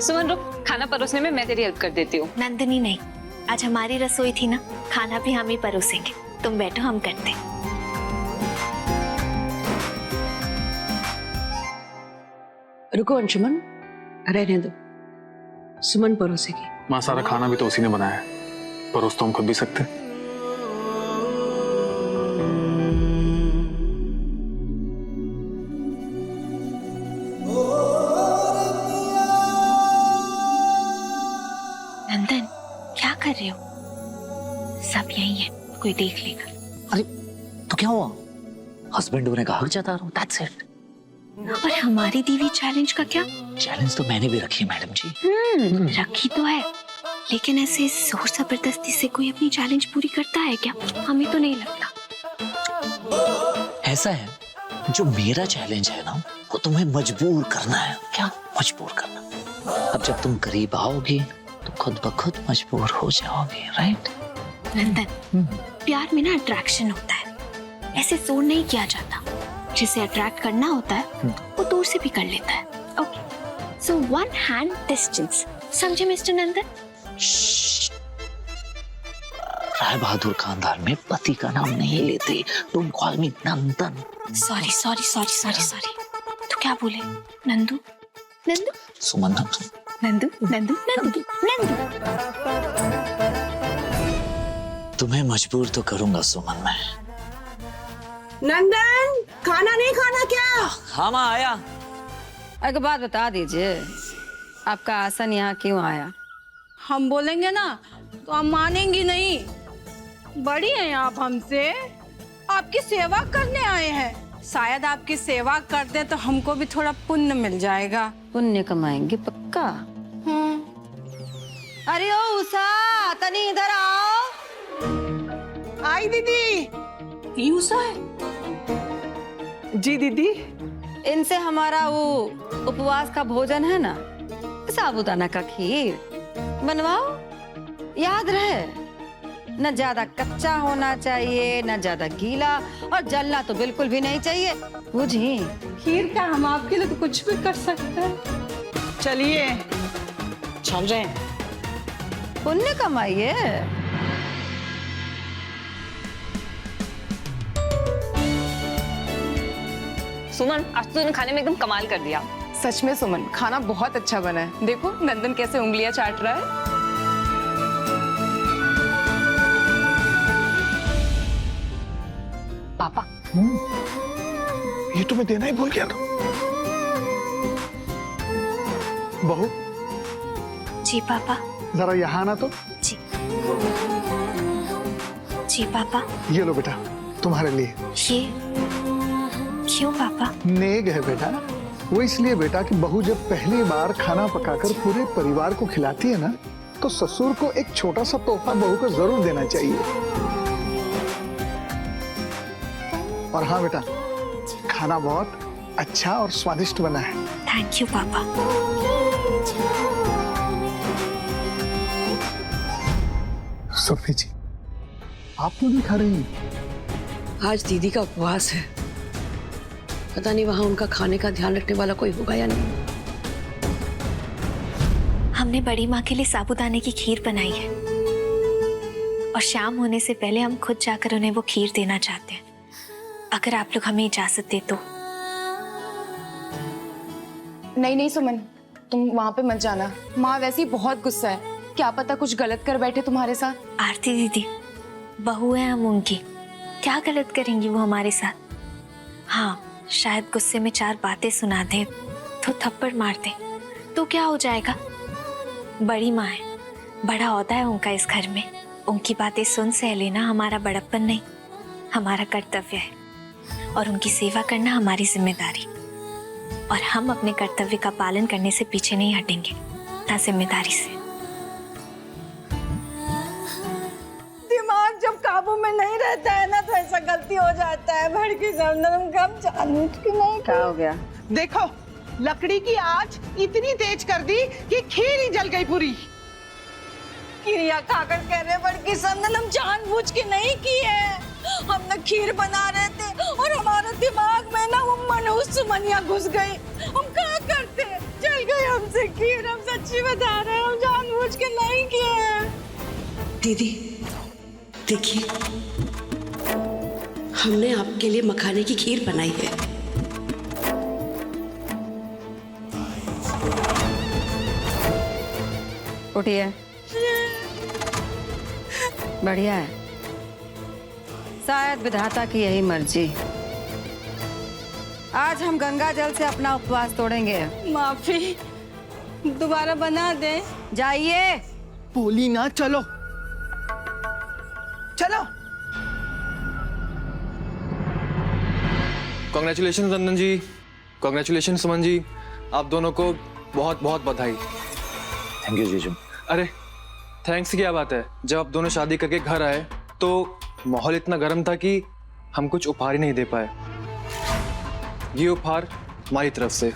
सुमन रुक, खाना परोसने में मैं तेरी हेल्प कर देती हूँ। नंदिनी नहीं, आज हमारी रसोई थी ना, खाना भी हम ही परोसेंगे। तुम बैठो, हम करते। रुको अंशुमन, रहने दो, सुमन परोसेगी। माँ सारा खाना भी तो उसी ने बनाया है, परोस तो हम खुद भी सकते। नंदन, क्या कर रहे हो? सब यही है, कोई देख लेगा। अरे तो क्या हुआ? हस्बैंड होने का हक जता रहा हूँ, दैट्स इट। और हमारी दी हुई चैलेंज का क्या? चैलेंज तो मैंने भी रखी है मैडम जी। रखी तो है, लेकिन ऐसे जोर जबरदस्ती से कोई अपनी चैलेंज पूरी करता है क्या? हमें तो नहीं लगता। ऐसा है, जो मेरा चैलेंज है ना, वो तुम्हें मजबूर करना है। क्या मजबूर करना? अब जब तुम करीब आओगी तो खुद ब खुद मजबूर हो जाओगे, राइट? नंदन, प्यार में ना अट्रैक्शन होता है, ऐसे जोर नहीं किया जाता। जिसे अट्रैक्ट करना होता है वो दूर से भी कर लेता है। Okay, so one hand distance, समझे मिस्टर नंदन? राय बहादुर खानदान में पति का नाम नहीं लेते। Don't call me Nandan. Sorry sorry sorry sorry sorry. तो क्या बोले? नंदू नंदू सुमन, नंदू नंदू नंदू नंदू। तुम्हें मजबूर तो करूंगा सुमन मैं। नंदन, खाना नहीं खाना क्या? हाँ माँ, आया। एक बात बता दीजिए, आपका आसन यहाँ क्यों आया? हम बोलेंगे ना तो हम मानेंगी नहीं। बड़ी हैं आप हमसे, आपकी सेवा करने आए हैं। शायद आपकी सेवा कर दे तो हमको भी थोड़ा पुण्य मिल जाएगा। पुण्य कमाएंगे पक्का। अरे ओ उषा, तनी इधर आओ। आई दीदी। ये उषा है? जी दीदी। इनसे हमारा वो उपवास का भोजन है ना, साबूदाना का खीर बनवाओ। याद रहे, न ज्यादा कच्चा होना चाहिए, न ज्यादा गीला, और जलना तो बिल्कुल भी नहीं चाहिए, बुझी? खीर का हम आपके लिए तो कुछ भी कर सकते हैं। चलिए, चल रहे हैं। पुण्य कमाइए। सुमन, आज तो तूने खाने में एकदम कमाल कर दिया। सच में सुमन, खाना बहुत अच्छा बना है। देखो नंदन कैसे उंगलियां चाट रहा है। पापा, ये तुम्हें देना ही भूल गया था। बहू, जी पापा। जरा यहाँ आना तो। जी जी पापा। ये लो बेटा, तुम्हारे लिए। ये क्यों पापा? नेग है बेटा। वो इसलिए बेटा कि बहू जब पहली बार खाना पकाकर पूरे परिवार को खिलाती है ना, तो ससुर को एक छोटा सा तोहफा बहू को जरूर देना चाहिए। और हाँ बेटा, खाना बहुत अच्छा और स्वादिष्ट बना है। थैंक यू पापा। सुरभि जी, आप क्यों नहीं खा रही हैं? आज दीदी का उपवास है, पता नहीं वहां उनका खाने का ध्यान रखने वाला कोई होगा या नहीं। हमने बड़ी माँ के लिए साबूदाने की खीर बनाई है, और शाम होने से पहले हम खुद जाकर उन्हें वो खीर देना चाहते हैं, अगर आप लोग हमें इजाजत दे तो। नहीं नहीं सुमन, तुम वहां पे मत जाना। माँ वैसे ही बहुत गुस्सा है, क्या पता कुछ गलत कर बैठे तुम्हारे साथ। आरती दीदी, बहू है हम उनकी, क्या गलत करेंगी वो हमारे साथ? हाँ, शायद गुस्से में चार बातें सुना दे तो थप्पड़ मार दे तो क्या हो जाएगा? बड़ी माँ है, बड़ा ओहदा है उनका इस घर में। उनकी बातें सुन सह लेना हमारा बड़प्पन नहीं, हमारा कर्तव्य है, और उनकी सेवा करना हमारी जिम्मेदारी। और हम अपने कर्तव्य का पालन करने से पीछे नहीं हटेंगे, ना जिम्मेदारी से। दिमाग जब काबू में नहीं रहता है ना तो ऐसा गलती हो जाता है। भड़की हम कब जानू कि नहीं। क्या हो गया? देखो, लकड़ी की आंच इतनी तेज कर दी कि खीर ही जल गई पूरी। खीरिया खाकर कह रहे भड़की हम जानबूझ के नहीं की है। हम ना खीर बना रहे थे और हमारे दिमाग में ना वो मनहूस सुमनिया घुस गई। हम क्या करते थे, चल गई हमसे खीर। हम सच्ची बता रहे हैं, हम जानबूझ के नहीं किए हैं। दीदी देखिए, हमने आपके लिए मखाने की खीर बनाई है। उठिए, बढ़िया है। शायद विधाता की यही मर्जी। आज हम गंगा जल से अपना उपवास तोड़ेंगे। माफी, दोबारा बना दे। जाइए। बोली ना, चलो चलो। कॉन्ग्रेचुलेशन नंदन जी, कॉन्ग्रेचुलेशन सुमन जी, आप दोनों को बहुत बहुत बधाई। थैंक यू जीजू। अरे थैंक्स की क्या बात है, जब आप दोनों शादी करके घर आए तो माहौल इतना गर्म था कि हम कुछ उपहार ही नहीं दे पाए। ये उपहार हमारी तरफ से।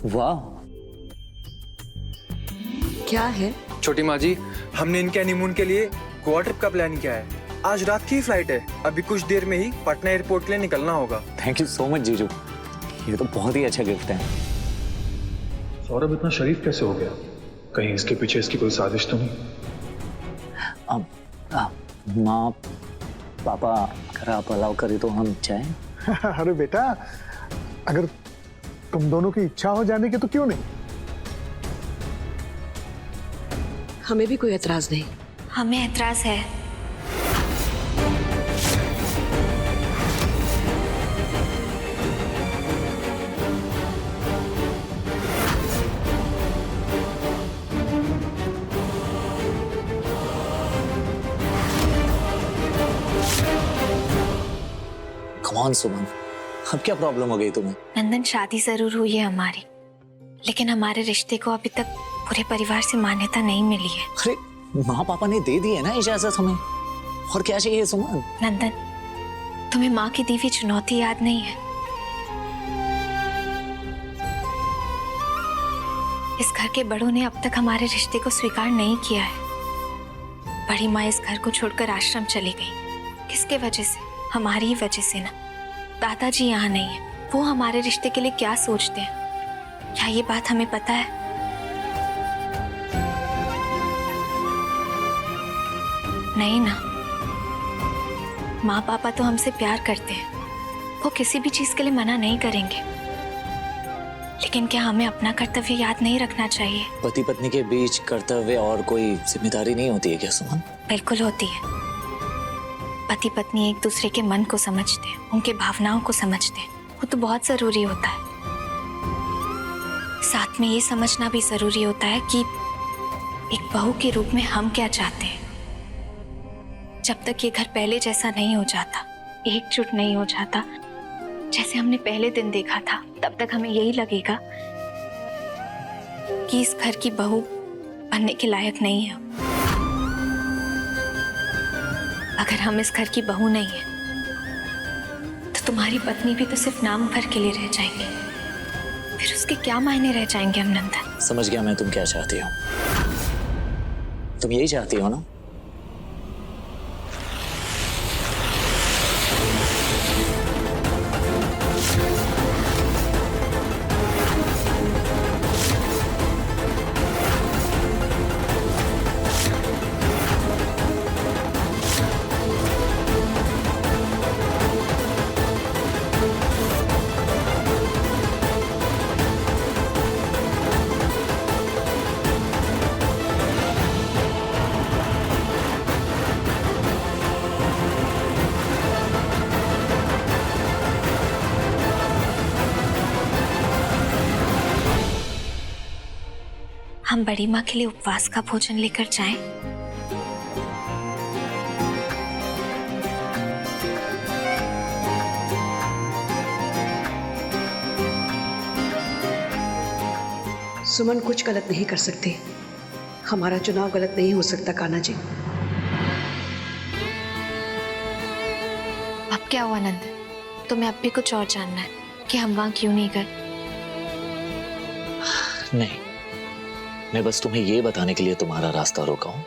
वाह, क्या है? छोटी माँ जी, हमने इनके हनीमून के लिए गोवा ट्रिप का प्लान किया है। आज रात की फ्लाइट है, अभी कुछ देर में ही पटना एयरपोर्ट के लिए निकलना होगा। थैंक यू सो मच जीजू, ये तो बहुत ही अच्छा गिफ्ट है। सौरभ इतना शरीफ कैसे हो गया? कहीं इसके पीछे इसकी कोई साजिश तो नहीं? माँ पापा अगर आप अलाउ करें तो हम जाएं। अरे बेटा, अगर तुम दोनों की इच्छा हो जाने की तो क्यों नहीं। हमें भी कोई एतराज नहीं। हमें एतराज है। कम ऑन सुमन, अब क्या प्रॉब्लम हो गई तुम्हें? नंदन, शादी जरूर हुई है हमारी, लेकिन हमारे रिश्ते को अभी तक पूरे परिवार से मान्यता नहीं मिली है। अरे माँ पापा ने दे दी है ना इजाजत हमें, और क्या चाहिए सुमन? नंदन, तुम्हें माँ की दी हुई चुनौती याद नहीं है? इस घर के बड़ों ने अब तक हमारे रिश्ते को स्वीकार नहीं किया है। बड़ी माँ इस घर को छोड़कर आश्रम चली गई। किसके वजह से? हमारी ही वजह से ना। दादाजी यहाँ नहीं है, वो हमारे रिश्ते के लिए क्या सोचते हैं, क्या ये बात हमें पता है? नहीं ना। माँ पापा तो हमसे प्यार करते हैं, वो किसी भी चीज के लिए मना नहीं करेंगे, लेकिन क्या हमें अपना कर्तव्य याद नहीं रखना चाहिए? पति पत्नी के बीच कर्तव्य और कोई जिम्मेदारी नहीं होती है क्या सुमन? बिल्कुल होती है। पति पत्नी एक दूसरे के मन को समझते हैं, उनके भावनाओं को समझते हैं, वो तो बहुत जरूरी होता है। साथ में ये समझना भी जरूरी होता है कि एक बहू के रूप में हम क्या चाहते हैं। जब तक ये घर पहले जैसा नहीं हो जाता, एकजुट नहीं हो जाता जैसे हमने पहले दिन देखा था, तब तक हमें यही लगेगा कि इस घर की बहू बनने के लायक नहीं है। अगर हम इस घर की बहू नहीं है तो तुम्हारी पत्नी भी तो सिर्फ नाम भर के लिए रह जाएंगे। फिर उसके क्या मायने रह जाएंगे हम नंदन? समझ गया मैं तुम क्या चाहती हो। तुम यही चाहती हो ना? हम बड़ी माँ के लिए उपवास का भोजन लेकर जाएं? सुमन कुछ गलत नहीं कर सकती। हमारा चुनाव गलत नहीं हो सकता कान्हा जी। अब क्या हुआ नंदन? तुम्हें अब भी कुछ और जानना है कि हम वहां क्यों नहीं गए? नहीं, मैं बस तुम्हें ये बताने के लिए तुम्हारा रास्ता रोका हूं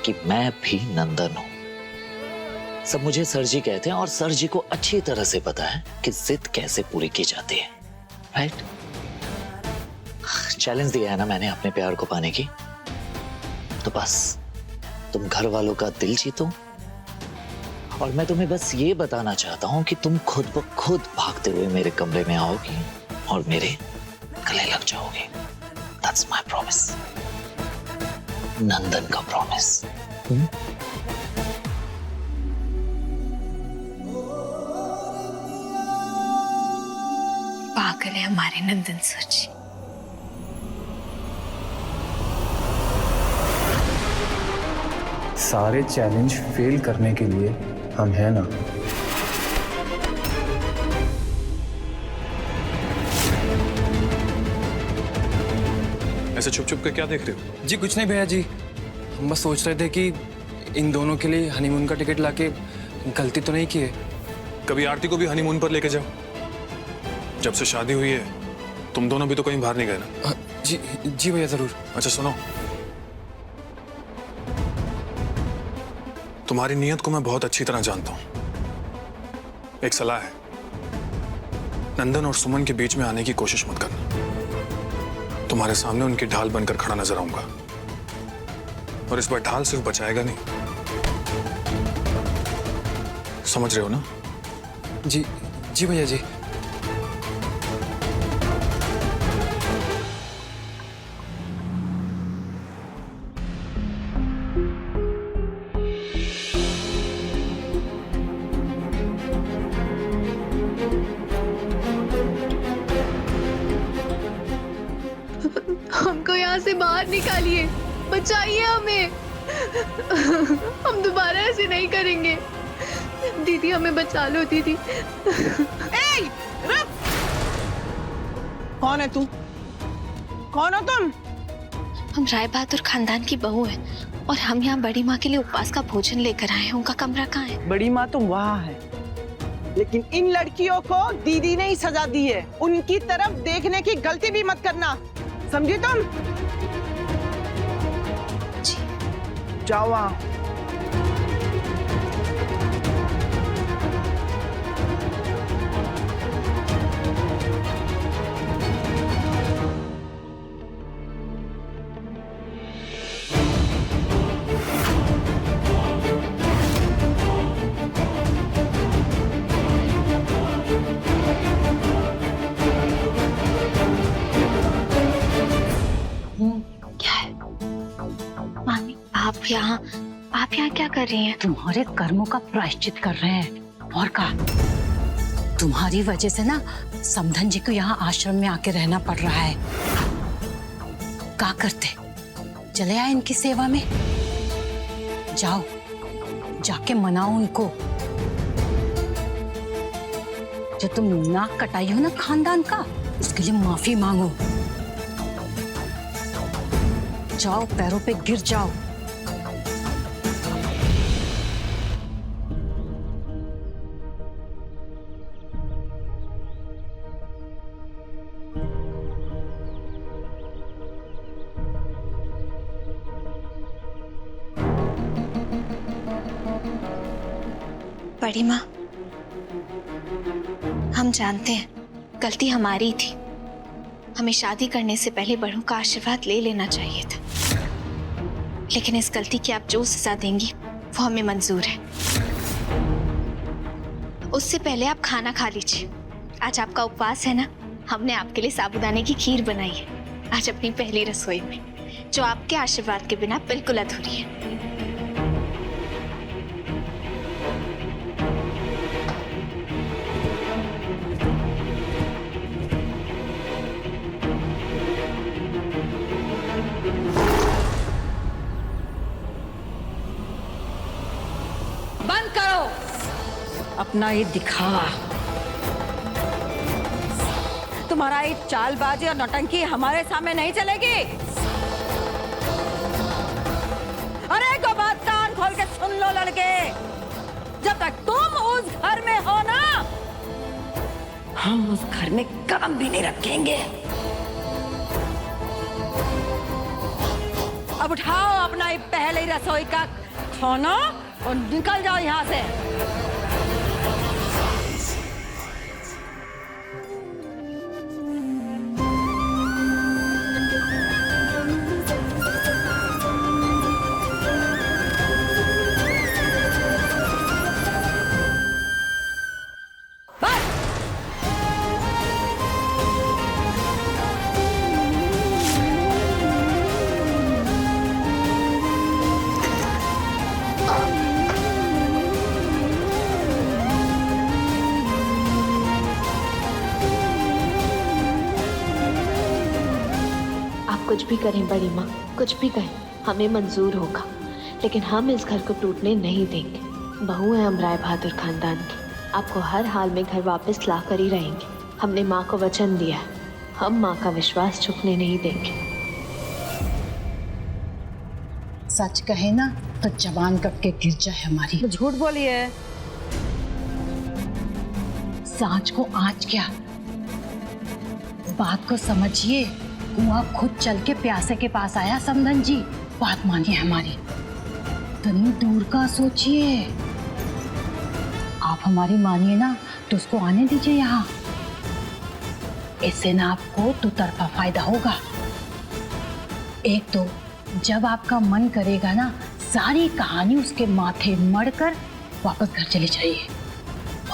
कि मैं भी नंदन हूं। सब मुझे सर जी कहते हैं और सर जी को अच्छी तरह से पता है कि जिद कैसे पूरी की जाती है, राइट? चैलेंज दिया है ना मैंने अपने प्यार को पाने की, तो बस तुम घर वालों का दिल जीतो और मैं तुम्हें बस ये बताना चाहता हूं कि तुम खुद ब खुद भागते हुए मेरे कमरे में आओगी और मेरे गले लग जाओगी। That's my promise. नंदन का प्रॉमिस। पागल है हमारे नंदन सर जी। सारे चैलेंज फेल करने के लिए हम हैं ना। ऐसे छुप छुप कर क्या देख रहे हो? जी कुछ नहीं भैया जी, हम बस सोच रहे थे कि इन दोनों के लिए हनीमून का टिकट लाके गलती तो नहीं की है। कभी आरती को भी हनीमून पर लेके जाओ। जब से शादी हुई है तुम दोनों भी तो कहीं बाहर नहीं गए ना? जी जी भैया जरूर। अच्छा सुनो, तुम्हारी नीयत को मैं बहुत अच्छी तरह जानता हूं। एक सलाह है, नंदन और सुमन के बीच में आने की कोशिश मत करना। तुम्हारे सामने उनकी ढाल बनकर खड़ा नजर आऊंगा और इस बार ढाल सिर्फ बचाएगा नहीं, समझ रहे हो ना? जी जी भैया जी। हमको यहाँ से बाहर निकालिए, बचाइए हमें। हम दोबारा ऐसे नहीं करेंगे। दीदी हमें बचा लो दीदी। रुक! कौन है तू? कौन हो तुम? हम राय बहादुर खानदान की बहू हैं और हम यहाँ बड़ी माँ के लिए उपवास का भोजन लेकर आए हैं। उनका कमरा कहाँ है? बड़ी माँ तो वहाँ है, लेकिन इन लड़कियों को दीदी ने ही सजा दी है। उनकी तरफ देखने की गलती भी मत करना, समझी तुम? जाओ वहाँ। आप यहाँ क्या कर रही हैं? तुम्हारे कर्मों का प्रायश्चित कर रहे हैं। और का तुम्हारी वजह से ना समधन जी को यहाँ आश्रम में आके रहना पड़ रहा है। क्या करते, चले आए इनकी सेवा में। जाओ जाके मनाओ उनको। जो तुम नाक कटाई हो ना खानदान का, उसके लिए माफी मांगो। जाओ पैरों पे गिर जाओ। बड़ी माँ, हम जानते हैं गलती हमारी थी। हमें शादी करने से पहले बड़ों का आशीर्वाद ले लेना चाहिए था, लेकिन इस गलती की आप जो सजा देंगी वो हमें मंजूर है। उससे पहले आप खाना खा लीजिए। आज आपका उपवास है ना, हमने आपके लिए साबूदाने की खीर बनाई है आज अपनी पहली रसोई में, जो आपके आशीर्वाद के बिना बिल्कुल अधूरी है। बंद करो अपना ये दिखावा। तुम्हारा ये चालबाजी और नौटंकी हमारे सामने नहीं चलेगी। अरे को बात कान खोल के सुन लो लड़के, जब तक तुम उस घर में हो ना, हम उस घर में कदम भी नहीं रखेंगे। अब उठाओ अपना ये पहले रसोई का खाना और निकल जाओ यहाँ से। कुछ भी करें बड़ी माँ, कुछ भी कहें हमें मंजूर होगा, लेकिन हम इस घर को टूटने नहीं देंगे। बहू है हम राय बहादुर खानदान की, आपको हर हाल में घर वापस ला कर ही रहेंगे। हमने माँ को वचन दिया है, हम माँ का विश्वास झुकने नहीं देंगे। सच कहे ना तो जबान कट के गिर जाए हमारी। झूठ बोली है। सांच को आँच क्या, बात को समझिए। कुआं खुद चल के प्यासे के पास आया समधन जी, बात मानिए हमारी, तनी दूर का सोचिए। आप हमारी मानिए ना तो उसको आने दीजिए यहाँ, इससे ना आपको दो तरफा फायदा होगा। एक तो जब आपका मन करेगा ना सारी कहानी उसके माथे मढ़कर वापस घर चले जाइए,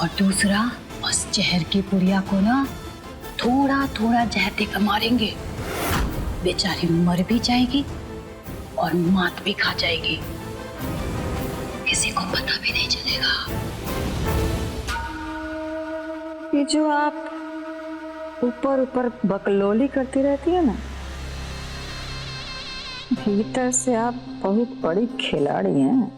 और दूसरा उस जहर की पुड़िया को ना थोड़ा थोड़ा जहर देकर मारेंगे, बेचारी मर भी जाएगी और मात भी खा जाएगी, किसी को पता भी नहीं चलेगा। ये जो आप ऊपर ऊपर बकलोली करती रहती है ना, भीतर से आप बहुत बड़ी खिलाड़ी हैं।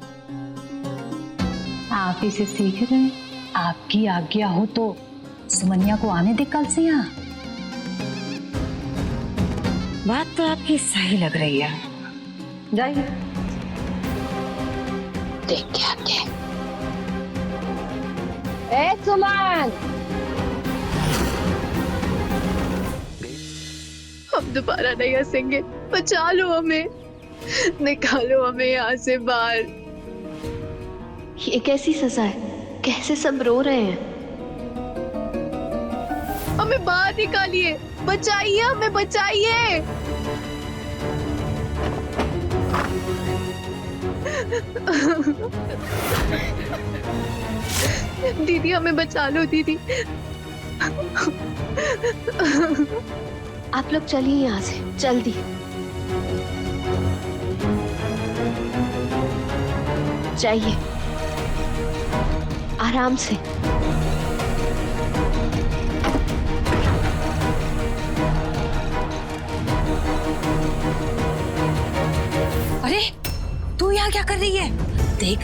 आप इसे सीख रहे हैं। आपकी आज्ञा हो तो सुमनिया को आने दे कल से यहाँ। बात तो आपकी सही लग रही है, जाइए। देख के आते हैं। ए सुमन, हम दोबारा नहीं हंसेंगे, बचा लो हमें, निकालो हमें यहाँ से बाहर। ये कैसी सजा है, कैसे सब रो रहे हैं। हमें बाहर निकालिए, बचाइए हमें, बचाइए। दीदी हमें बचा लो दीदी। आप लोग चलिए यहाँ से जल्दी। जाइए आराम से। अरे तू यहाँ क्या कर रही है? देख,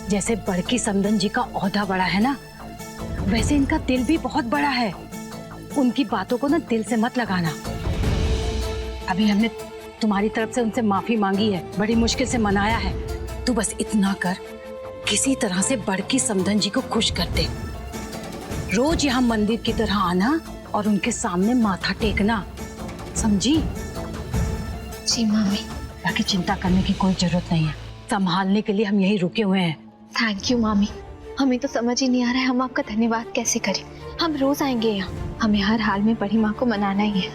जैसे बड़की समधन जी का ओहदा बड़ा है ना, वैसे इनका दिल भी बहुत बड़ा है। उनकी बातों को ना दिल से मत लगाना। अभी हमने तुम्हारी तरफ से उनसे माफी मांगी है, बड़ी मुश्किल से मनाया है। तू बस इतना कर, किसी तरह से बड़की समधन जी को खुश कर दे। रोज यहाँ मंदिर की तरह आना और उनके सामने माथा टेकना, समझी? जी मामी। बाकी चिंता करने की कोई जरूरत नहीं है, संभालने के लिए हम यही रुके हुए हैं। थैंक यू मामी। हमें तो समझ ही नहीं आ रहा है हम आपका धन्यवाद कैसे करें। हम रोज आएंगे यहाँ, हमें हर हाल में बड़ी माँ को मनाना ही है।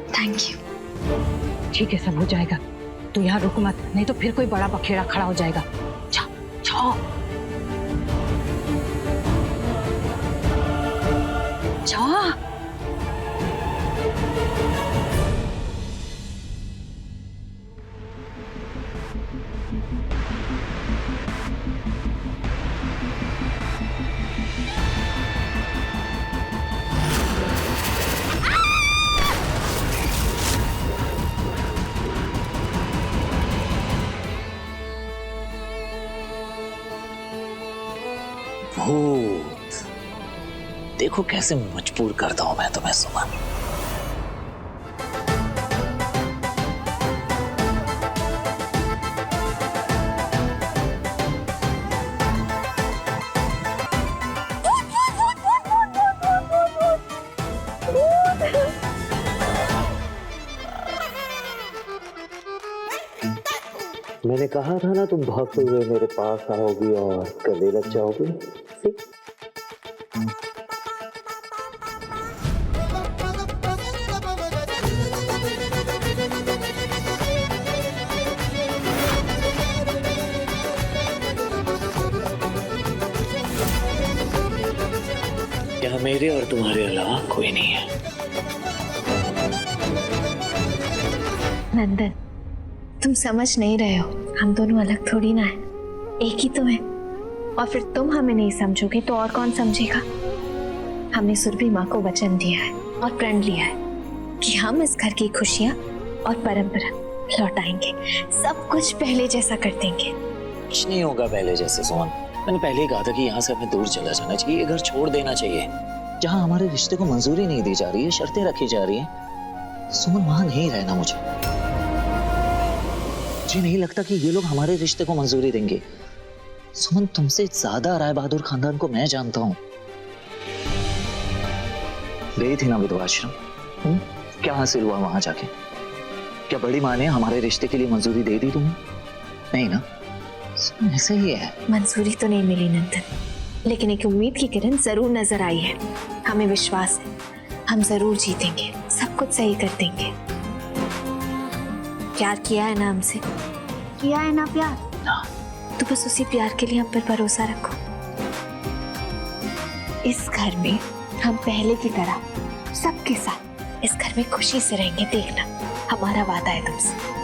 Thank you. ठीक है, सब हो जाएगा। तू यहाँ रुक मत, नहीं तो फिर कोई बड़ा बखेड़ा खड़ा हो जाएगा। जा, जाओ। जाओ। भूत, देखो कैसे मजबूर करता हूं मैं तुम्हें सुमन। मैंने कहा था ना तुम भागते हुए मेरे पास आओगी और गले लग जाओगी। क्या मेरे और तुम्हारे अलावा कोई नहीं है? नंदन, तुम समझ नहीं रहे हो, हम दोनों अलग थोड़ी ना है, एक ही तो है। और फिर तुम हमें नहीं समझोगे तो और कौन समझेगा? हमने सुरभि माँ को वचन दिया है और प्रण लिया है कि हम इस घर की खुशियाँ और परंपरा लौटाएंगे, सब कुछ पहले जैसा कर देंगे। कुछ नहीं होगा पहले जैसे सुमन। मैंने पहले ही कहा था कि यहाँ से हमें दूर चला जाना चाहिए, घर छोड़ देना चाहिए। जहाँ हमारे रिश्ते को मंजूरी नहीं दी जा रही है, शर्तें रखी जा रही हैं, सुमन वहां नहीं रहना मुझे नहीं लगता कि ये लोग हमारे रिश्ते को मंजूरी देंगे। सुमन, तुमसे ज्यादा राय बहादुर खानदान को मैं जानता हूँ। गई थी ना विधवा आश्रम, क्या हासिल हुआ वहां जाके? क्या बड़ी माँ ने हमारे रिश्ते के लिए मंजूरी दे दी तुम्हें? नहीं ना, ऐसे ही है। मंजूरी तो नहीं मिली नंदन, लेकिन एक उम्मीद की किरण जरूर नजर आई है। हमें विश्वास है हम जरूर जीतेंगे, सब कुछ सही कर देंगे। प्यार किया है ना हमसे? किया है ना प्यार? तो बस उसी प्यार के लिए हम पर भरोसा रखो। इस घर में हम पहले की तरह सबके साथ इस घर में खुशी से रहेंगे, देखना, हमारा वादा है तुमसे।